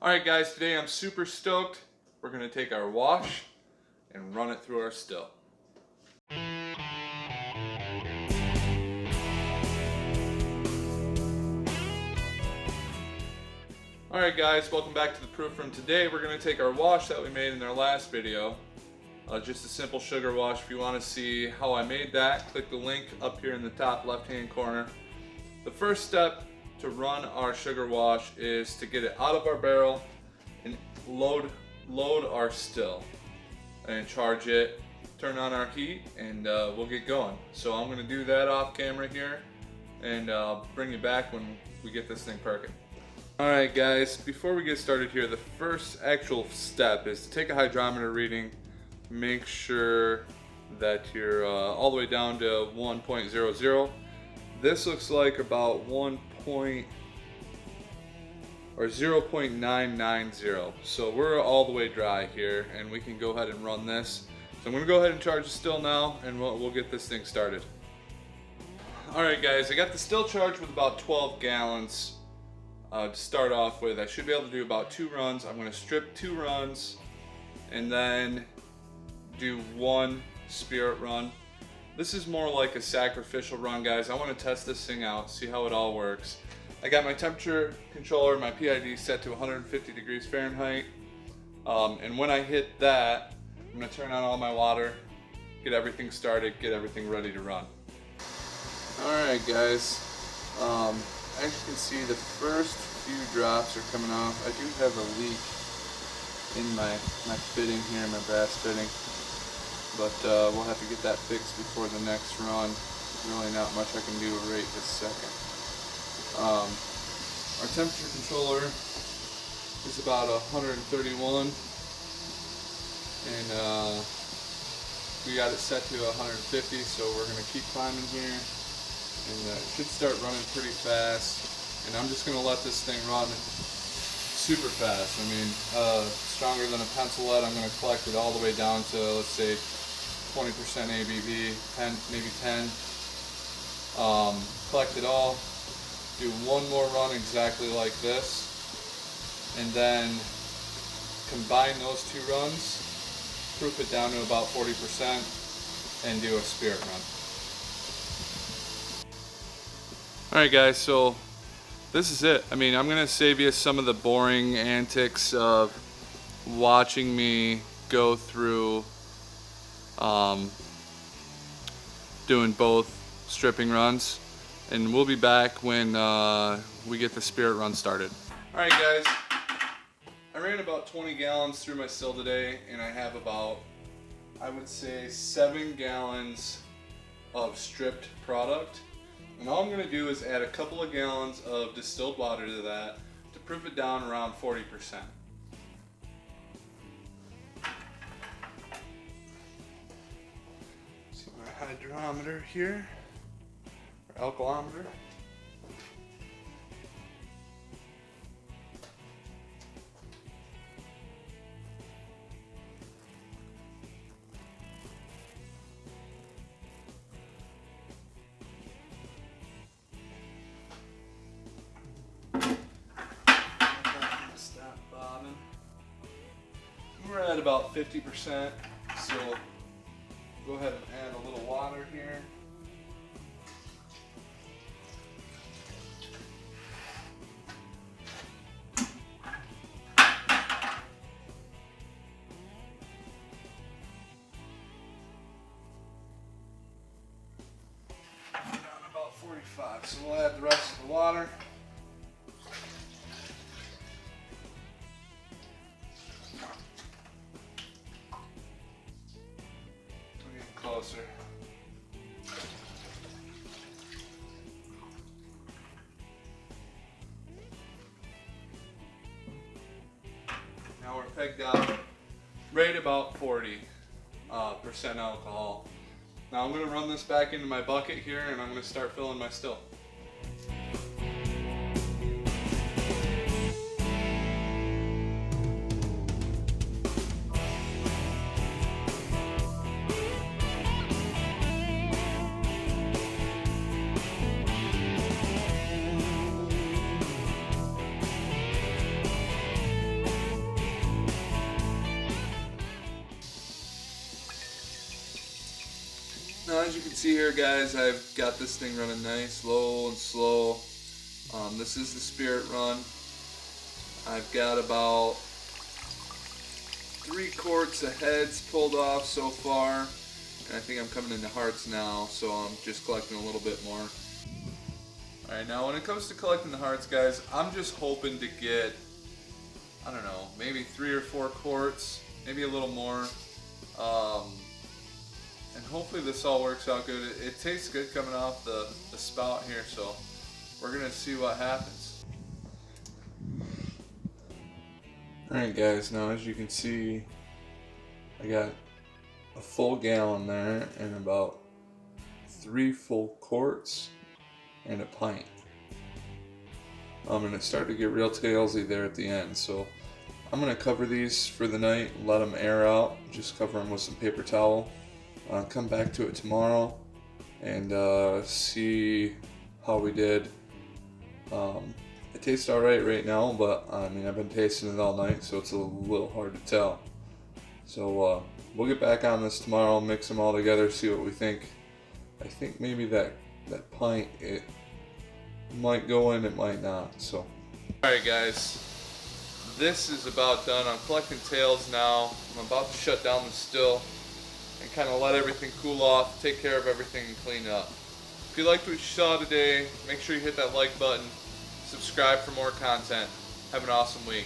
Alright guys, today I'm super stoked. We're going to take our wash and run it through our still. Alright guys, welcome back to the proof room. Today we're going to take our wash that we made in our last video. Just a simple sugar wash. If you want to see how I made that, click the link up here in the top left hand corner. The first step to run our sugar wash is to get it out of our barrel and load our still and charge it, turn on our heat, and we'll get going. So I'm going to do that off camera here, and I'll bring you back when we get this thing perking. Alright guys, before we get started here, the first actual step is to take a hydrometer reading. Make sure that you're all the way down to 1.00. This looks like about 0.990. So we're all the way dry here, and we can go ahead and run this. So I'm going to go ahead and charge the still now, and we'll get this thing started. Alright guys, I got the still charged with about 12 gallons to start off with. I should be able to do about 2 runs. I'm going to strip 2 runs and then do 1 spirit run. This is more like a sacrificial run, guys. I want to test this thing out, see how it all works. I got my temperature controller, my PID, set to 150 degrees Fahrenheit. And when I hit that, I'm going to turn on all my water, get everything started, get everything ready to run. Alright guys, as you can see, the first few drops are coming off. I do have a leak in my fitting here, my brass fitting. But we'll have to get that fixed before the next run. Really not much I can do right this second. Our temperature controller is about 131, and we got it set to 150, so we're going to keep climbing here, and it should start running pretty fast. And I'm just going to let this thing run super fast. I mean, stronger than a pencil lead. I'm going to collect it all the way down to, let's say, 20% ABV, 10, maybe 10. Collect it all, do 1 more run exactly like this, and then combine those 2 runs, proof it down to about 40%, and do a spirit run. Alright guys, so this is it. I mean, I'm going to save you some of the boring antics of watching me go through doing both stripping runs, and we'll be back when we get the spirit run started. Alright guys, I ran about 20 gallons through my still today, and I have about, I would say, 7 gallons of stripped product. And all I'm going to do is add a couple of gallons of distilled water to that to proof it down around 40%. So my hydrometer here, or alkalometer. We're at about 50%, so go ahead and add a little water here. Down about 45, so we'll add the rest of the water. Closer. Now we're pegged out right about 40% alcohol. Now I'm going to run this back into my bucket here, and I'm going to start filling my still. as you can see here, guys, I've got this thing running nice, low and slow. This is the Spirit Run. I've got about 3 quarts of heads pulled off so far, and I think I'm coming into hearts now, so I'm just collecting a little bit more. Alright, now when it comes to collecting the hearts, guys, I'm just hoping to get, I don't know, maybe 3 or 4 quarts, maybe a little more. And hopefully this all works out good. It tastes good coming off the spout here, so we're going to see what happens. Alright guys, now as you can see, I got a full gallon there and about 3 full quarts and a pint. And it started to get real tailsy there at the end, so I'm going to cover these for the night, let them air out, just cover them with some paper towel. Come back to it tomorrow and see how we did. It tastes alright right now, but I mean, I've been tasting it all night, so it's a little hard to tell. So we'll get back on this tomorrow, mix them all together, see what we think. I think maybe that pint, it might go in, it might not. So, alright guys, this is about done. I'm collecting tails now. I'm about to shut down the still and kind of let everything cool off, take care of everything and clean up. If you liked what you saw today, make sure you hit that like button, subscribe for more content. Have an awesome week.